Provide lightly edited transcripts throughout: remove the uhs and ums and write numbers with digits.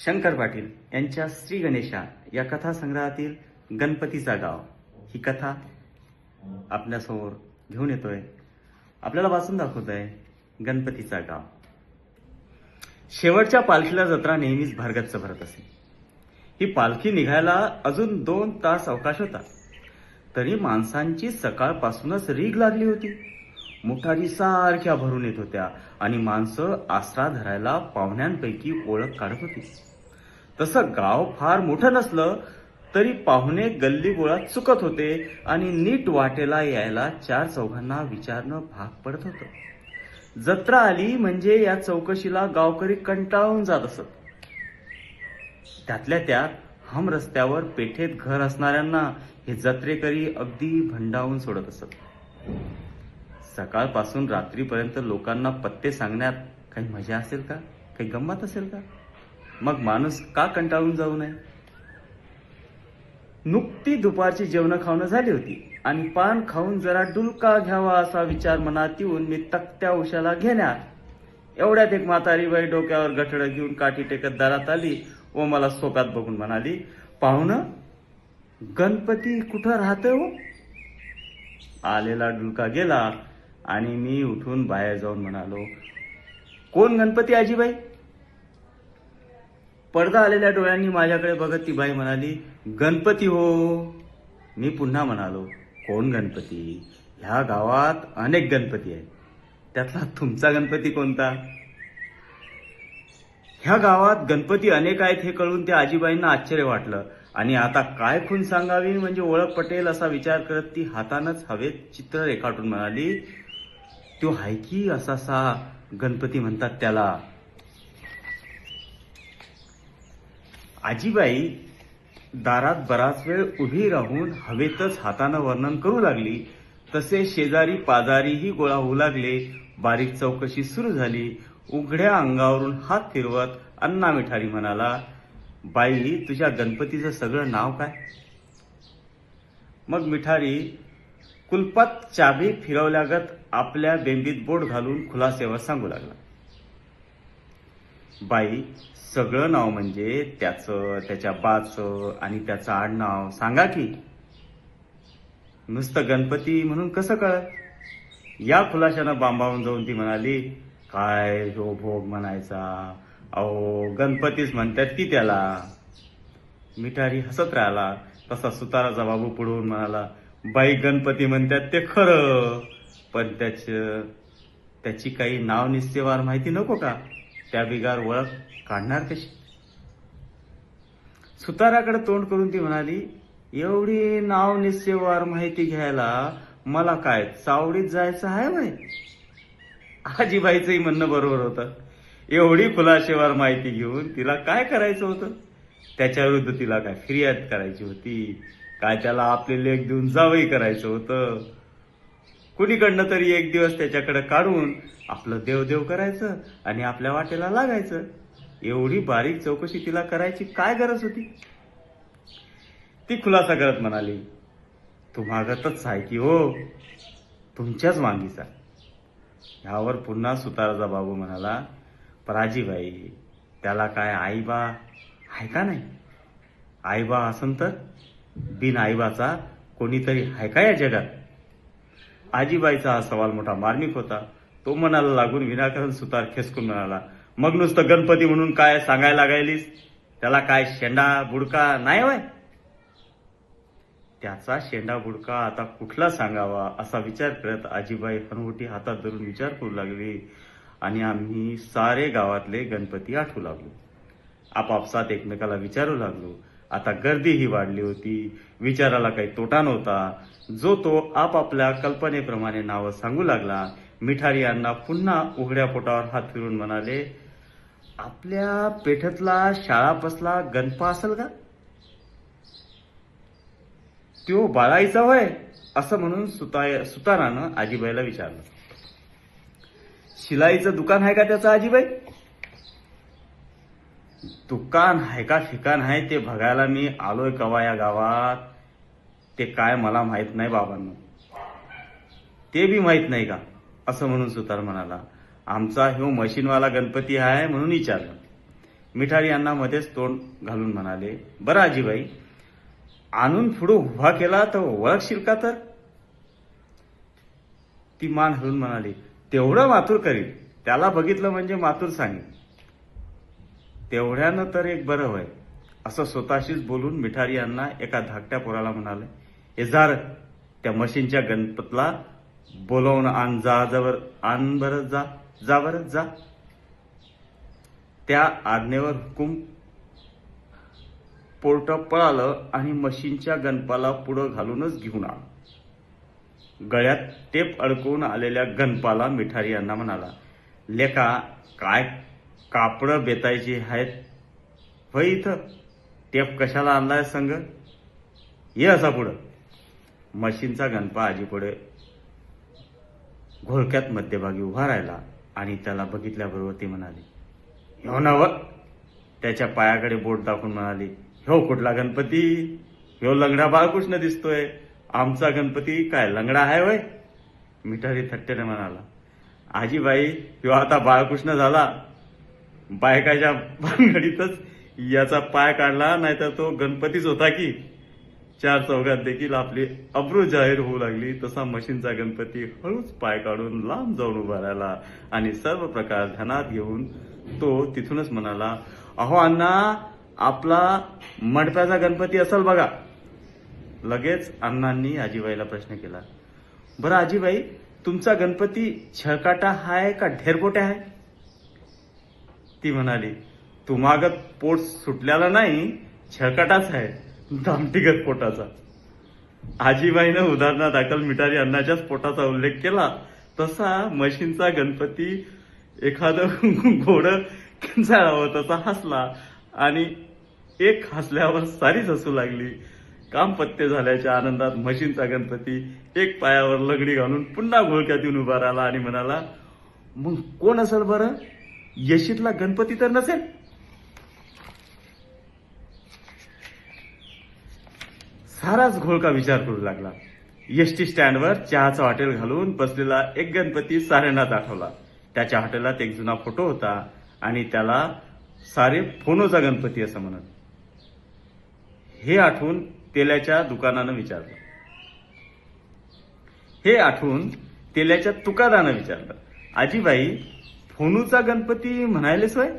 शंकर पाटील यांच्या श्री गणेशा या कथासंग्रहातील गणपतीचा गाव ही कथा आपल्यासमोर घेऊन येतोय, आपल्याला वाचून दाखवतोय. गणपतीचा गाव. शेवटच्या पालखीला जत्रा नेहमीच भरगच्च भरत असे. ही पालखी निघायला अजून 2 तास अवकाश होता, तरी माणसांची सकाळपासूनच रीग लागली होती. मोटारी सारख्या भरून येत होत्या आणि माणसं आसरा धरायला पाहुण्यांपैकी ओळख काढत होती. तसं गाव फार मोठं नसलं तरी पाहुणे गल्ली गोळात चुकत होते आणि नीट वाटेला यायला 4 चौघांना विचारणं भाग पडत होतं. जत्रा आली म्हणजे या चौकशीला गावकरी कंटाळून जात असत. त्यातल्या त्यात हम रस्त्यावर पेठेत घर असणाऱ्यांना हे जत्रेकरी अगदी भंडावून सोडत असत. सकाळपासून रात्रीपर्यंत लोकांना पत्ते सांगण्यात काही मजा असेल का, काही गंमत असेल का? मग माणूस का कंटाळून जाऊ नये? नुकती दुपारची जेवण खावणं झाली होती आणि पान खाऊन जरा डुलका घ्यावा असा विचार मनात येऊन मी तक्त्या उशाला घेण्यात एवढ्यात एक म्हातारी बाई डोक्यावर गठडं घेऊन काठी टेकत दारात आली व मला सोकात बघून म्हणाली, पाहुणं, गणपती कुठं राहतोय हो? आलेला डुलका गेला आणि मी उठून बाहेर जाऊन म्हणालो, कोण गणपती आजीबाई? पडदा आलेल्या डोळ्यांनी माझ्याकडे बघत ती बाई म्हणाली, गणपती हो. मी पुन्हा म्हणालो, कोण गणपती? ह्या गावात अनेक गणपती आहेत, त्यातला तुमचा गणपती कोणता? ह्या गावात गणपती अनेक आहेत हे कळून त्या आजीबाईंना आश्चर्य वाटलं आणि आता काय खून सांगावी म्हणजे ओळख पटेल असा विचार करत ती हातानच हवेत चित्र रेखाटून म्हणाली, तो हाय की असासा गणपती म्हणतात त्याला. आजीबाई दारात बराच वेळ उभी राहून हवेतच हातानं वर्णन करू लागली. तसे शेजारी पाजारीही गोळा होऊ लागले. बारीक चौकशी सुरू झाली. उघड्या अंगावरून हात फिरवत अण्णा मिठारी म्हणाला, बाई, तुझ्या गणपतीचं सगळं नाव काय? मग मिठारी कुलपात चाबी फिरवल्यागत आपल्या बेंबीत बोट घालून खुलासेवर सांगू लागला, बाई, सगळं नाव म्हणजे त्याचं, त्याच्या बाचं आणि त्याचं आडनाव सांगा की. नुसतं गणपती म्हणून कसं कळत? या खुलाशानं बांबावून जाऊन ती म्हणाली, काय जो भोग म्हणायचा, अहो गणपतीच म्हणतात की त्याला. मिठारी हसत राहिला. तसा सुताराचा बाबू पुढवून म्हणाला, बाई, गणपती म्हणतात ते खरं, पण त्याची काही नाव निश्चयवार माहिती नको का? त्या बिगार ओळख काढणार कशी? सुताराकडे तोंड करून ती म्हणाली, एवढी नाव निश्चयवार माहिती घ्यायला मला काय चावडीत जायचं आहे बाई? आजीबाईचंही म्हणणं बरोबर होतं. एवढी खुलाशेवार माहिती घेऊन तिला काय करायचं होतं? त्याच्या विरुद्ध तिला काय फिर्याद करायची होती? काय त्याला आपले लेख देऊन जावई करायचं होतं? कुणीकडनं तरी एक दिवस त्याच्याकडे काढून आपलं देवदेव करायचं आणि आपल्या वाटेला लागायचं. एवढी बारीक चौकशी तिला करायची काय गरज होती? ती खुलासा करत म्हणाली, तू मागतच आहे की हो, तुमच्याच मागीचा. ह्यावर पुन्हा सुताराचा बाबू म्हणाला, पराजीबाई, त्याला काय आईबा आहे का नाही? आईबा असन तर बिन आईबाचा कोणीतरी आहे का या जगात? आजीबाईचा हा सवाल मोठा मार्मिक होता. तो मनाला लागून विनाकारण सुतार खेचकून म्हणाला, मग नुसतं गणपती म्हणून काय सांगायला लागायलीस? त्याला काय शेंडा बुडका नाही होय? त्याचा शेंडा बुडका आता कुठला सांगावा असा विचार करत आजीबाई हनुवटी हातात धरून विचार करू लागली आणि आम्ही सारे गावातले गणपती आठवू लागलो. आपापसात एकमेकाला विचारू लागलो. आता गर्दीही वाढली होती. विचाराला काही तोटा नव्हता. जो तो आपापल्या कल्पनेप्रमाणे नावं सांगू लागला. मिठारी यांना पुन्हा उघड्या पोटावर हात फिरून म्हणाले, आपल्या पेठतला शाळापसला गणपा असेल का? त्यो बाळाईचा होय? असं म्हणून सुतारानं आजीबाईला विचारलं. शिलाईचं दुकान आहे का त्याचं आजीबाई? दुकान आहे का ठिकाण आहे ते बघायला मी आलोय कवा या गावात, ते काय मला माहित नाही बाबांनो. ते बी माहित नाही का? असं म्हणून सुतार म्हणाला, आमचा ह्यो मशीनवाला गणपती आहे म्हणून विचारलं. मिठारी यांना मध्येच तोंड घालून म्हणाले, बरं आजीबाई, आणून पुढे उभा केला तर ओळखशील का तर? ती मान हलवून म्हणाली, तेवढं मातूर करील, त्याला बघितलं म्हणजे मातूर सांगेल. तेवढ्यानं तर एक बरं होय, असं स्वतःशीच बोलून मिठारी यांना एका धाकट्या पोराला म्हणाले, हे जार त्या मशीनच्या गणपतला बोलवून आण, आण बरं, जा बरं जा. त्या आज्ञेवर हुकूम पोर्ट पळालं आणि मशीनच्या गणपाला पुढं घालूनच घेऊन आलं. गळ्यात टेप अडकवून आलेल्या गणपाला मिठारी यांना म्हणाला, लेका, काय कापडं बेतायची आहेत होय इथं? टेप कशाला आणलाय संग? ये असा पुढं. मशीनचा गणपा आजीपुढे घोळक्यात मध्यभागी उभा राहिला आणि त्याला बघितल्याबरोबर ती म्हणाली, हो नव. त्याच्या पायाकडे बोट दाखवून म्हणाली, ह्यो कुठला गणपती? ह्यो लंगडा बाळकृष्ण दिसतोय. आमचा गणपती काय लंगडा आहे वय? मिठारी थट्टेने म्हणाला, आजीबाई, ह्यो आता बाळकृष्ण झाला. बायकाच्या भानगडीतच याचा पाय काढला, नाहीतर तो गणपतीच होता की. चार चौघात देखील आपली अब्रू जाहीर होऊ लागली. तसा मशीनचा गणपती हळूच पाय काढून लांब जाऊन उभा राहिला आणि सर्व प्रकार ध्यानात घेऊन तो तिथूनच म्हणाला, अहो अण्णा, आपला मडप्याचा गणपती असेल बघा. लगेच अण्णांनी आजीबाईला प्रश्न केला, बरं आजीबाई, तुमचा गणपती छळकाटा हाय का ढेरपोट्या आहे? ती म्हणाली, तुम्हागत पोट सुटल्याला नाही, छळकाटाच आहे, दामटीगत पोटाचा. आजीबाईनं उदाहरणादाखल मिठारी अण्णाच्याच पोटाचा उल्लेख केला. तसा मशीनचा गणपती एखादं घोडं किंचाळावं तसा हसला आणि एक हसल्यावर सारीच हसू लागली. काम पत्ते झाल्याच्या आनंदात मशीनचा गणपती एक पायावर लगडी घालून पुन्हा घोळक्यात येऊन उभा राहिला आणि म्हणाला, मग कोण असेल बरं? येशीतला गणपती तर नसेल? साराच घोळका विचार करू लागला. एसटी स्टँडवर चहाचं हॉटेल घालून बसलेला एक गणपती साऱ्यांनाच आठवला. त्याच्या हॉटेलात एक जुना फोटो होता आणि त्याला सारे फोनोचा गणपती असं म्हणत. हे आठवून तेल्याच्या दुकानानं विचारलं. तुकादानं विचारलं, आजीबाई, फोनूचा गणपती म्हणायलेच होय?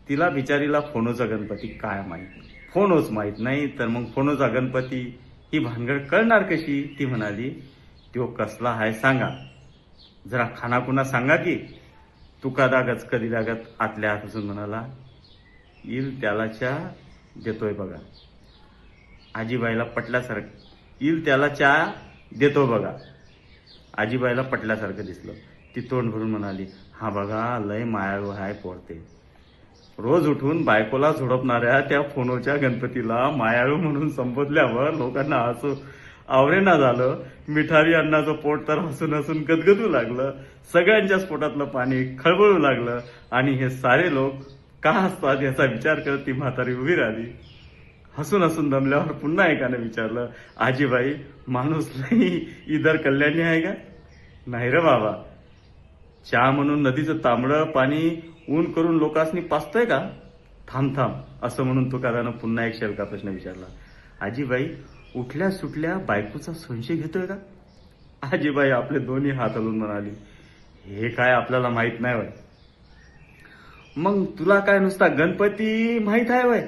तिला बिचारीला फोनोचा गणपती काय माहित, फोनोच माहित नाही तर मग फोनोचा गणपती ही भानगड कळणार कशी? ती म्हणाली, तो कसला हाय सांगा, जरा खानापुना सांगा की. तुकादा गचकदी लागत आतल्या हात असून म्हणाला, येईल त्याला चहा देतोय बघा. आजीबाईला पटल्यासारखं दिसलं. ती तोंड भरून म्हणाली, हा बघा, लय मायाळू हाय पोरते. रोज उठून बायकोला झोडपणाऱ्या त्या फोनोच्या गणपतीला मायाळू म्हणून संबोधल्यावर लोकांना हसू आवरेना झालं. मिठारी अण्णाचं पोट तर हसून हसून गदगदू लागलं. सगळ्यांच्याच पोटातलं पाणी खळबळू लागलं आणि हे सारे लोक का हसतात याचा विचार करत ती म्हातारी उभी राहिली. हसून हसून दमल्यावर पुन्हा एकाने विचारलं, आजीबाई, माणूस नाही इधर कल्याणी आहे का? नाही रे बाबा, चहा म्हणून नदीचं तांबडं पाणी ऊन करून लोकांनी पाचतोय का? थांब असं म्हणून तुकादानं पुन्हा एक शेलका प्रश्न विचारला, आजीबाई, उठल्या सुटल्या बायकोचा संशय घेतोय का? आजीबाई आपले दोन्ही हात हलवून म्हणाली, हे काय आपल्याला माहित नाही वय. मग तुला काय नुसता गणपती माहित आहे वय?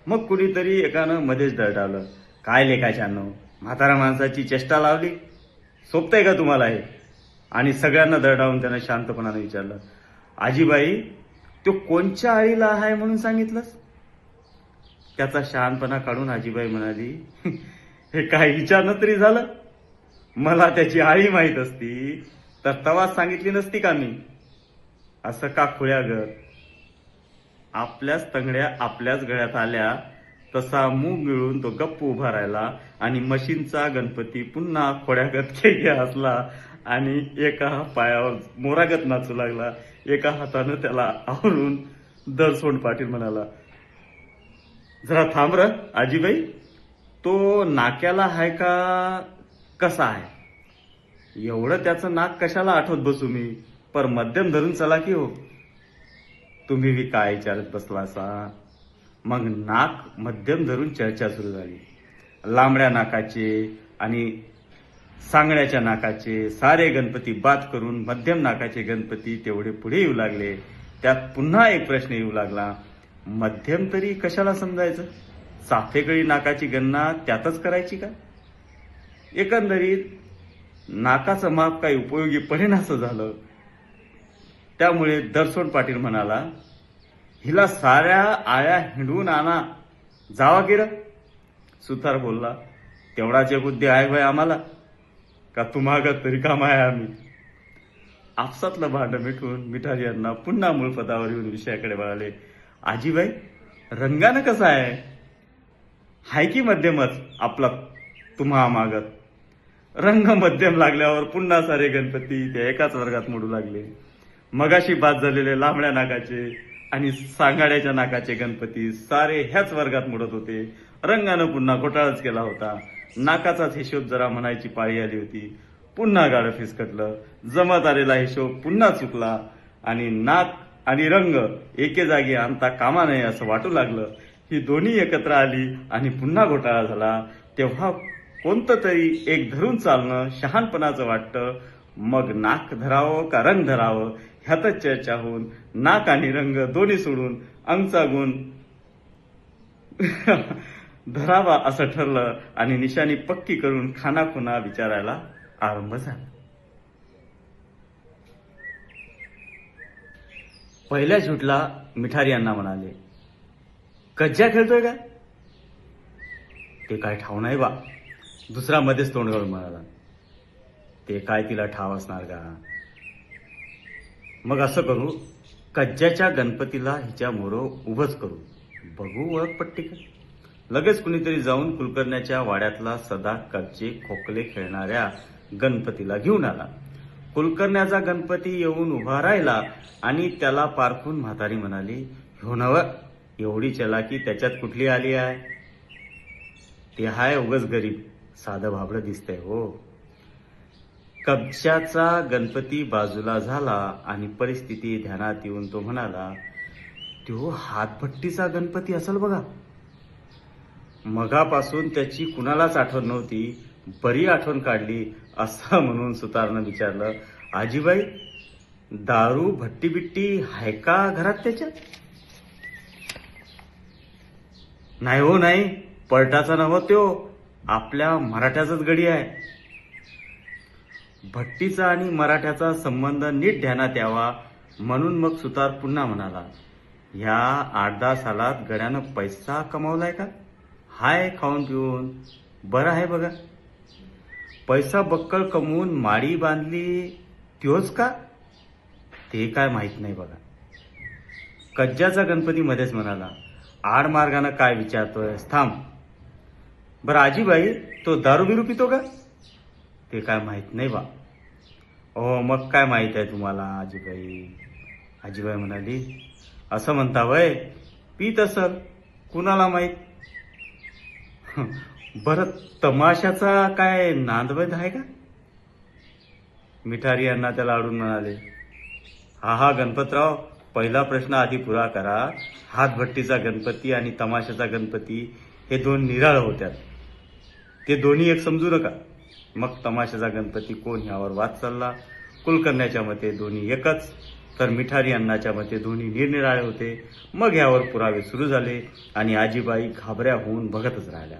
मग कुणीतरी एकानं मध्येच दरडावलं, काय लेखाच्यानं म्हातारा माणसाची चेष्टा लावली, सोपतंय का तुम्हाला हे? आणि सगळ्यांना दरडावून त्यानं शांतपणाने विचारलं, आजीबाई, तो कोणच्या आईला आहे म्हणून सांगितलंस? त्याचा शहाणपणा काढून आजीबाई म्हणाली, हे काय विचारणं तरी झालं? मला त्याची आई माहीत असती तर तवाच सांगितली नसती का मी? असं का खुळ्यागत? आपल्याच तंगड्या आपल्याच गळ्यात आल्या तसा मूग मिळून तो गप्प उभा राहिला आणि मशीनचा गणपती पुन्हा खोड्यागत खेळ हसला आणि एका पायावर मोरागत नाचू लागला. एका हातानं त्याला आवरून दरसोंड पाटील म्हणाला, जरा थांब र आजीबाई, तो नाक्याला आहे का कसा आहे? एवढं त्याचं नाक कशाला आठवत बसू मी? पर मध्यम धरून चला की हो. तुम्ही बी काय विचारत बसला असा. मग नाक मध्यम धरून चर्चा सुरू झाली. लांबड्या नाकाचे आणि सांगड्याच्या नाकाचे सारे गणपती बाद करून मध्यम नाकाचे गणपती तेवढे पुढे येऊ लागले. त्यात पुन्हा एक प्रश्न येऊ लागला, मध्यम तरी कशाला समजायचं? चाफेकळी नाकाची गणना त्यातच करायची का? एकंदरीत नाकाचं माप काही उपयोगी पडेनासं झालं. त्यामुळे दरसोड पाटील म्हणाला, हिला साऱ्या आळ्या हिंडवून आणा, जावा की र. सुतार बोलला, तेवढाच एक बुद्धी आहे भाई आम्हाला, का तुम्हागत तरी काम आहे आम्ही. आपसातलं भांडं मिटवून मिठारी यांना पुन्हा मूळ पदावर येऊन विषयाकडे वळाले. आजीबाई, रंगानं कसं आहे? हाय की मध्यमच आपला तुम्हा मागत. रंग मध्यम लागल्यावर पुन्हा सारे गणपती ते एकाच वर्गात मोडू लागले. मगाशी बाद झालेले लांबड्या नाकाचे आणि सांगाड्याच्या नाकाचे गणपती सारे ह्याच वर्गात मोडत होते. रंगानं पुन्हा घोटाळाच केला होता. नाकाचाच हिशोब जरा म्हणायची पाळी आली होती. पुन्हा गाडं फिसकटलं. जमत आलेला हिशोब पुन्हा चुकला आणि नाक आणि रंग एके जागी आणता कामा नये असं वाटू लागलं. ही दोन्ही एकत्र आली आणि पुन्हा घोटाळा झाला. तेव्हा कोणतं तरी एक धरून चालणं शहाणपणाचं वाटतं. मग नाक धरावं का रंग धरावं ह्यातच चर्चा होऊन नाक आणि रंग दोन्ही सोडून अंगचा गुण धरावा असं ठरलं आणि निशाणी पक्की करून खानाखुना विचारायला आरंभ झाला. पहिल्या शूटला मिठारी यांना म्हणाले, कज्जा खेळतोय का? ते काय ठाव नाही बा. दुसरा मध्येच तोंड घालून म्हणाला, ते काय तिला ठाव असणार का? मग असं करू, कज्जाच्या गणपतीला हिच्या मोरो उभंच करू, बघू ओळख पट्टी का. लगेच कुणीतरी जाऊन कुलकर्ण्याच्या वाड्यातला सदा कच्चे खोकले खेळणाऱ्या गणपतीला घेऊन आला. कुलकर्ण्याचा गणपती येऊन उभा राहिला आणि त्याला पारखून म्हातारी म्हणाली, हो नव, एवढी चलाकी त्याच्यात कुठली आली आहे? ते हाय उगच गरीब, साधं भाबडं दिसतंय हो. कब्जाचा गणपती बाजूला झाला आणि परिस्थिती ध्यानात येऊन तो म्हणाला, तो हातभट्टीचा गणपती असेल बघा. मगापासून त्याची कुणालाच आठवण नव्हती, बरी आठवण काढली असं म्हणून सुतारनं विचारलं, आजीबाई, दारू भट्टी बिट्टी आहे का घरात त्याच्या? नाही हो नाही, पलटाचा नव्ह त्यो, आपल्या मराठ्याचाच गडी आहे. भट्टीचा आणि मराठ्याचा संबंध नीट ध्यानात यावा म्हणून मग सुतार पुन्हा म्हणाला, ह्या 8-10 सालात गड्यानं पैसा कमावलाय का? हाय खाऊन पिऊन बरं आहे बघा. पैसा बक्कळ कमवून माडी बांधली त्योच का? ते काय माहित नाही बघा. कज्जाचा गणपती मध्येच म्हणाला, आडमार्गानं काय विचारतोय, थांब. बरं आजीबाई, तो दारू बिरू पितो का? ते काय माहित नाही बा. हो मग काय माहित आहे तुम्हाला आजीबाई? आजीबाई म्हणाली, असं म्हणता वय, पीत असल, कुणाला माहित. बरं तमाशाचा काय नांदवैद आहे का? मिठारी यांना त्याला अडून म्हणाले, हा गणपतराव, पहिला प्रश्न आधी पुरा करा. हातभट्टीचा गणपती आणि तमाशाचा गणपती हे दोन निराळ होत्यात, ते दोन्ही एक समजू नका. मग तमाशाचा गणपती कोण ह्यावर वाद चालला. कुलकर्ण्याच्या मते दोन्ही एकच, तर मिठारी अण्णाच्या मते दोन्ही निरनिराळे होते. मग ह्यावर पुरावे सुरू झाले आणि आजीबाई घाबऱ्या होऊन बघतच राहिल्या.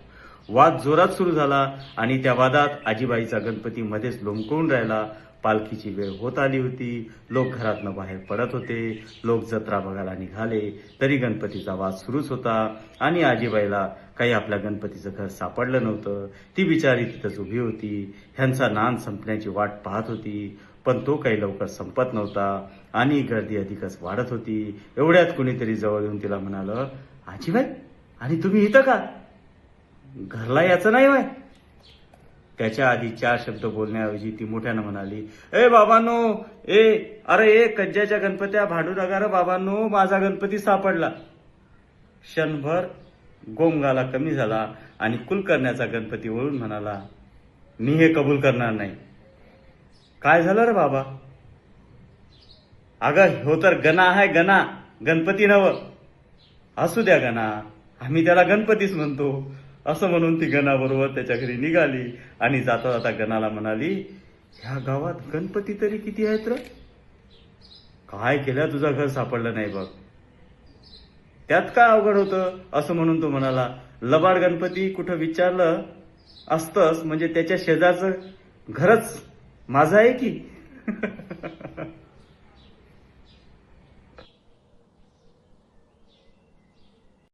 वाद जोरात सुरू झाला आणि त्या वादात आजीबाईचा गणपती मध्येच लोंबकळून राहिला. पालखीची वेळ होत आली होती. लोक घरातनं बाहेर पडत होते. लोक जत्रा बघायला निघाले तरी गणपतीचा वाद सुरूच होता आणि आजीबाईला काही आपल्या गणपतीचं घर सापडलं नव्हतं. ती बिचारी तिथंच उभी होती. ह्यांचा नांद संपण्याची वाट पाहत होती, पण तो काही लवकर संपत नव्हता आणि गर्दी अधिकच वाढत होती. एवढ्यात कुणीतरी जवळ येऊन तिला म्हणालं, आजीबाई, आणि तुम्ही इथं का? घरला याचं नाही वय? त्याच्या आधी 4 शब्द बोलण्याऐवजी ती मोठ्यानं म्हणाली, ए बाबांनो, अरे कज्जाच्या गणपत्या भांडू नका रे बाबांनो, माझा गणपती सापडला. क्षणभर गोंगाला कमी झाला आणि कुलकर्ण्याचा गणपती वळून म्हणाला, मी हे कबूल करणार नाही. काय झालं रे बाबा? अगं हो तर गणा आहे, गणा. गणपती नव. असू द्या गणा, आम्ही त्याला गणपतीच म्हणतो. असं म्हणून ती गणाबरोबर त्याच्या घरी निघाली आणि जाता जाता गणाला म्हणाली, ह्या गावात गणपती तरी किती आहेत र? काय केलं तुझं घर सापडलं नाही बघ. त्यात काय अवघड होतं असं म्हणून तो म्हणाला, लबाड गणपती कुठं विचारलं असतंस म्हणजे त्याच्या शेजारचं घरच माझं आहे की.